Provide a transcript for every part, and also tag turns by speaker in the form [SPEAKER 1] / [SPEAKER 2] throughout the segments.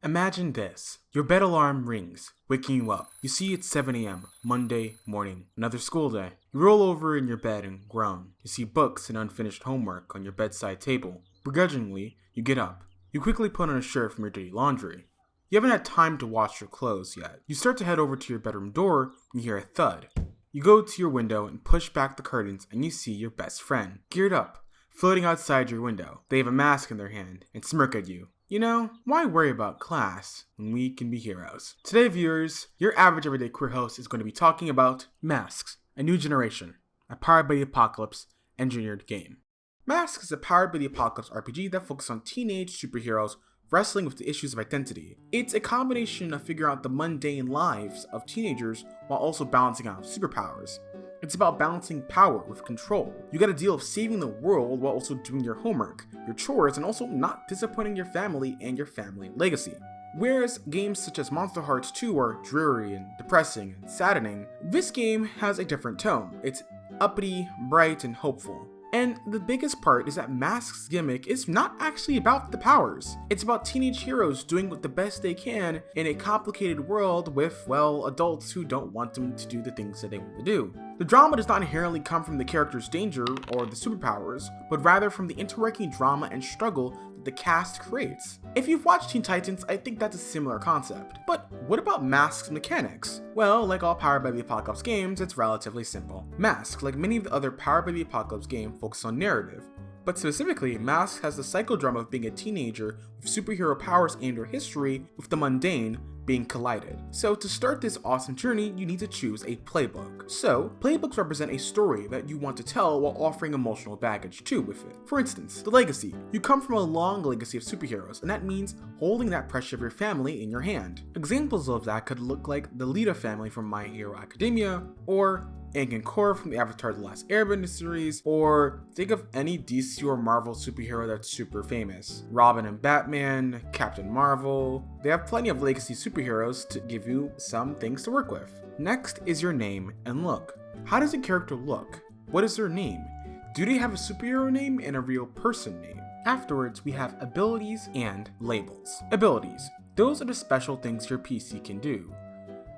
[SPEAKER 1] Imagine this. Your bed alarm rings, waking you up. You see it's 7 a.m., Monday morning, another school day. You roll over in your bed and groan. You see books and unfinished homework on your bedside table. Begrudgingly, you get up. You quickly put on a shirt from your dirty laundry. You haven't had time to wash your clothes yet. You start to head over to your bedroom door and you hear a thud. You go to your window and push back the curtains and you see your best friend, geared up, floating outside your window. They have a mask in their hand and smirk at you. You know, why worry about class when we can be heroes? Today, viewers, your average everyday queer host is going to be talking about Masks, a new generation, a Powered by the Apocalypse engineered game. Masks is a Powered by the Apocalypse RPG that focuses on teenage superheroes wrestling with the issues of identity. It's a combination of figuring out the mundane lives of teenagers while also balancing out superpowers. It's about balancing power with control. You got a deal of saving the world while also doing your homework, your chores, and also not disappointing your family and your family legacy. Whereas games such as Monster Hearts 2 are dreary and depressing and saddening, this game has a different tone. It's uppity, bright, and hopeful. And the biggest part is that Mask's gimmick is not actually about the powers. It's about teenage heroes doing the best they can in a complicated world with, well, adults who don't want them to do the things that they want to do. The drama does not inherently come from the character's danger or the superpowers, but rather from the interworking drama and struggle that the cast creates. If you've watched Teen Titans, I think that's a similar concept. But what about Mask's mechanics? Well, like all Powered by the Apocalypse games, it's relatively simple. Mask, like many of the other Powered by the Apocalypse games, focus on narrative. But specifically, Mask has the psychodrama of being a teenager with superhero powers and or history with the mundane being collided. So to start this awesome journey, you need to choose a playbook. So, playbooks represent a story that you want to tell while offering emotional baggage too with it. For instance, the legacy. You come from a long legacy of superheroes, and that means holding that pressure of your family in your hand. Examples of that could look like the Lita family from My Hero Academia, or Aang and Korra from the Avatar The Last Airbender series, or think of any DC or Marvel superhero that's super famous. Robin and Batman, Captain Marvel. They have plenty of legacy superheroes to give you some things to work with. Next is your name and look. How does a character look? What is their name? Do they have a superhero name and a real person name? Afterwards, we have abilities and labels. Abilities. Those are the special things your PC can do.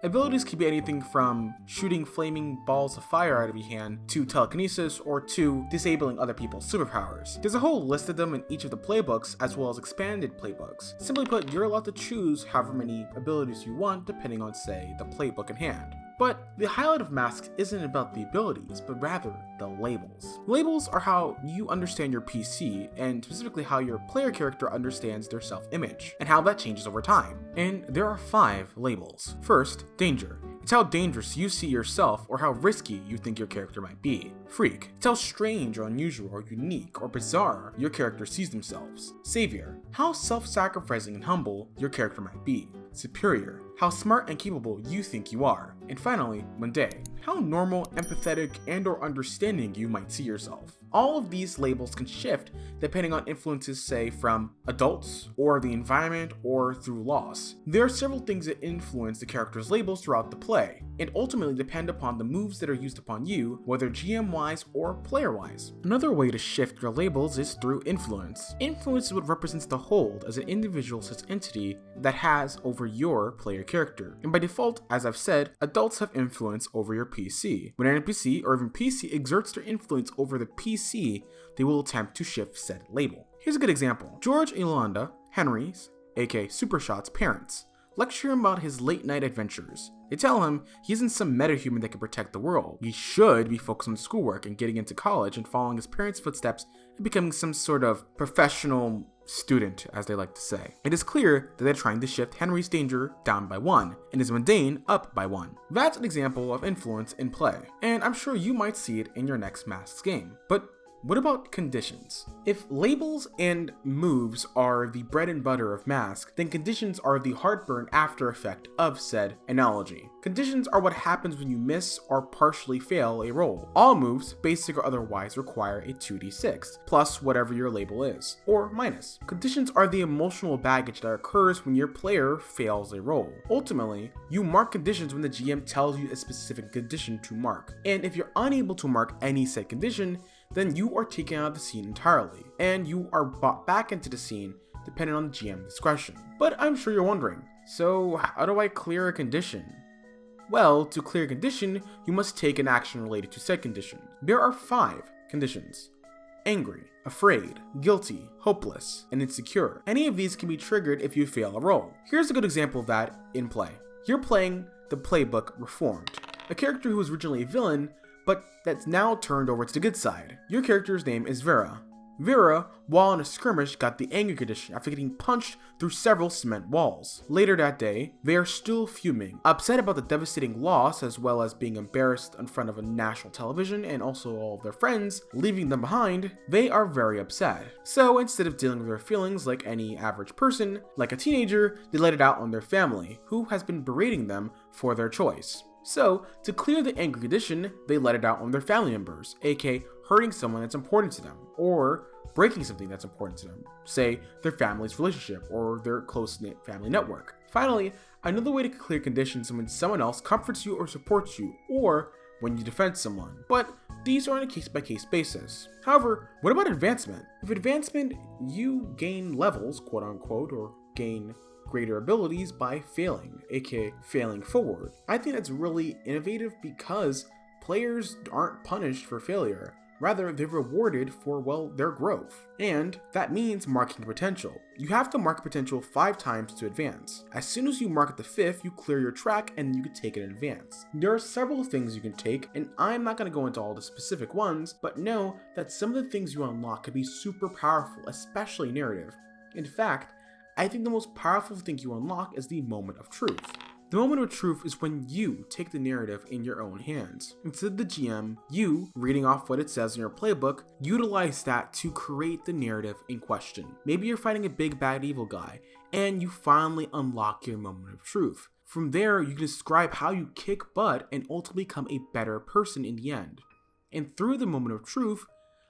[SPEAKER 1] Abilities can be anything from shooting flaming balls of fire out of your hand to telekinesis or to disabling other people's superpowers. There's a whole list of them in each of the playbooks as well as expanded playbooks. Simply put, you're allowed to choose however many abilities you want depending on, say, the playbook in hand. But the highlight of Masks isn't about the abilities, but rather the labels. Labels are how you understand your PC, and specifically how your player character understands their self-image, and how that changes over time. And there are 5 labels. First, danger. It's how dangerous you see yourself or how risky you think your character might be. Freak. It's how strange or unusual or unique or bizarre your character sees themselves. Savior. How self-sacrificing and humble your character might be. Superior. How smart and capable you think you are. And finally, mundane. How normal, empathetic, and or understanding you might see yourself. All of these labels can shift depending on influences, say, from adults, or the environment, or through loss. There are several things that influence the character's labels throughout the play, and ultimately depend upon the moves that are used upon you, whether GM-wise or player-wise. Another way to shift your labels is through influence. Influence is what represents the hold as an individual such entity that has over your player character. And by default, as I've said, adults have influence over your PC. When an NPC or even PC exerts their influence over the PC, they will attempt to shift said label. Here's a good example. George and Yolanda, Henry's, aka Supershot's parents, lecture him about his late night adventures. They tell him he isn't some metahuman that can protect the world. He should be focused on schoolwork and getting into college and following his parents' footsteps and becoming some sort of professional student, as they like to say. It is clear that they're trying to shift Henry's danger down by 1 and his mundane up by 1. That's an example of influence in play, and I'm sure you might see it in your next Masks game. But what about conditions? If labels and moves are the bread and butter of Mask, then conditions are the heartburn after effect of said analogy. Conditions are what happens when you miss or partially fail a roll. All moves, basic or otherwise, require a 2d6, plus whatever your label is, or minus. Conditions are the emotional baggage that occurs when your player fails a roll. Ultimately, you mark conditions when the GM tells you a specific condition to mark, and if you're unable to mark any said condition, then you are taken out of the scene entirely, and you are brought back into the scene depending on the GM discretion. But I'm sure you're wondering, so how do I clear a condition? Well, to clear a condition, you must take an action related to said condition. There are 5 conditions: angry, afraid, guilty, hopeless, and insecure. Any of these can be triggered if you fail a roll. Here's a good example of that in play. You're playing the playbook Reformed, a character who was originally a villain, but that's now turned over to the good side. Your character's name is Vera. Vera, while in a skirmish, got the angry condition after getting punched through several cement walls. Later that day, they are still fuming, upset about the devastating loss, as well as being embarrassed in front of a national television and also all of their friends leaving them behind. They are very upset. So instead of dealing with their feelings like any average person, like a teenager, they let it out on their family, who has been berating them for their choice. So, to clear the angry condition, they let it out on their family members, aka hurting someone that's important to them, or breaking something that's important to them, say their family's relationship or their close-knit family network. Finally, another way to clear conditions is when someone else comforts you or supports you, or when you defend someone, but these are on a case-by-case basis. However, what about advancement? With advancement, you gain levels, quote-unquote, or gain greater abilities by failing, aka failing forward. I think that's really innovative because players aren't punished for failure. Rather, they're rewarded for, well, their growth. And that means marking potential. You have to mark potential 5 times to advance. As soon as you mark it the 5th, you clear your track and you can take an advance. There are several things you can take, and I'm not going to go into all the specific ones, but know that some of the things you unlock could be super powerful, especially narrative. In fact, I think the most powerful thing you unlock is the moment of truth. The moment of truth is when you take the narrative in your own hands. Instead of the GM, you, reading off what it says in your playbook, utilize that to create the narrative in question. Maybe you're fighting a big bad evil guy, and you finally unlock your moment of truth. From there, you can describe how you kick butt and ultimately become a better person in the end. And through the moment of truth,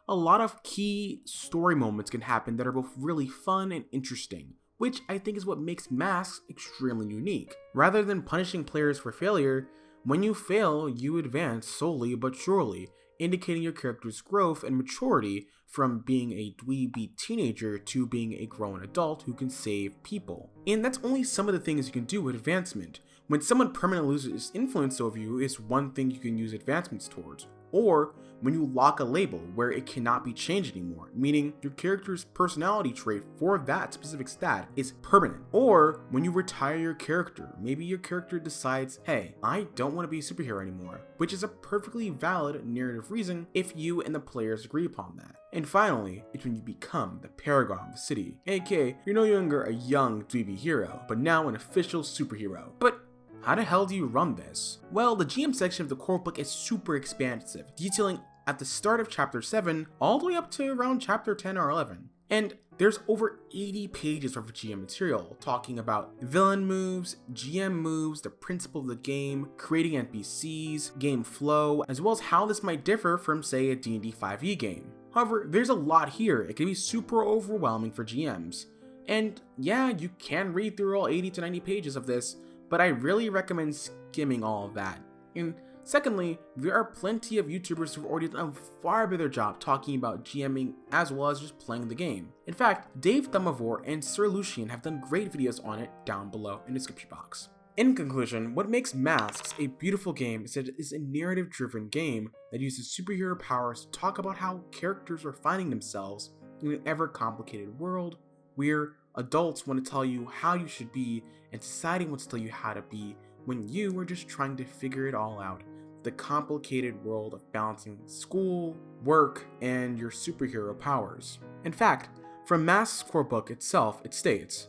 [SPEAKER 1] a lot of key story moments can happen that are both really fun and interesting, which I think is what makes Masks extremely unique. Rather than punishing players for failure, when you fail, you advance slowly but surely, indicating your character's growth and maturity from being a dweeby teenager to being a grown adult who can save people. And that's only some of the things you can do with advancement. When someone permanently loses influence over you is one thing you can use advancements towards. Or when you lock a label where it cannot be changed anymore, meaning your character's personality trait for that specific stat is permanent. Or when you retire your character, maybe your character decides, hey, I don't want to be a superhero anymore, which is a perfectly valid narrative reason if you and the players agree upon that. And finally, it's when you become the paragon of the city, aka you're no longer a young dweeby hero, but now an official superhero. But how the hell do you run this? Well, the GM section of the core book is super expansive, detailing at the start of chapter 7 all the way up to around chapter 10 or 11. And there's over 80 pages of GM material talking about villain moves, GM moves, the principle of the game, creating NPCs, game flow, as well as how this might differ from, say, a D&D 5e game. However, there's a lot here. It can be super overwhelming for GMs. And yeah, you can read through all 80 to 90 pages of this, but I really recommend skimming all of that. And secondly, there are plenty of YouTubers who've already done a far better job talking about GMing as well as just playing the game. In fact, Dave Thumavore and Sir Lucian have done great videos on it down below in the description box. In conclusion, what makes Masks a beautiful game is that it is a narrative-driven game that uses superhero powers to talk about how characters are finding themselves in an ever-complicated world where adults want to tell you how you should be and society wants to tell you how to be when you are just trying to figure it all out. The complicated world of balancing school, work, and your superhero powers. In fact, from Masks' core book itself, it states,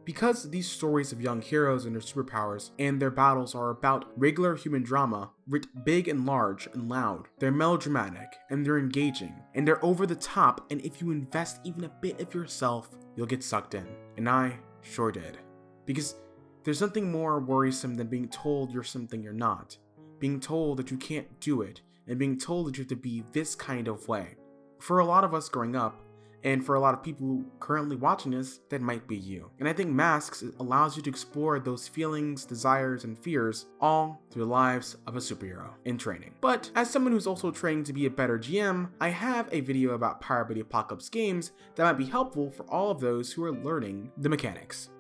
[SPEAKER 1] because these stories of young heroes and their superpowers and their battles are about regular human drama, writ big and large and loud, they're melodramatic and they're engaging and they're over the top, and if you invest even a bit of yourself, you'll get sucked in. And I sure did. Because there's nothing more worrisome than being told you're something you're not, being told that you can't do it, and being told that you have to be this kind of way. For a lot of us growing up, And for a lot of people currently watching this, that might be you. And I think Masks allows you to explore those feelings, desires, and fears all through the lives of a superhero in training. But as someone who's also training to be a better GM, I have a video about Powered by the Apocalypse games that might be helpful for all of those who are learning the mechanics.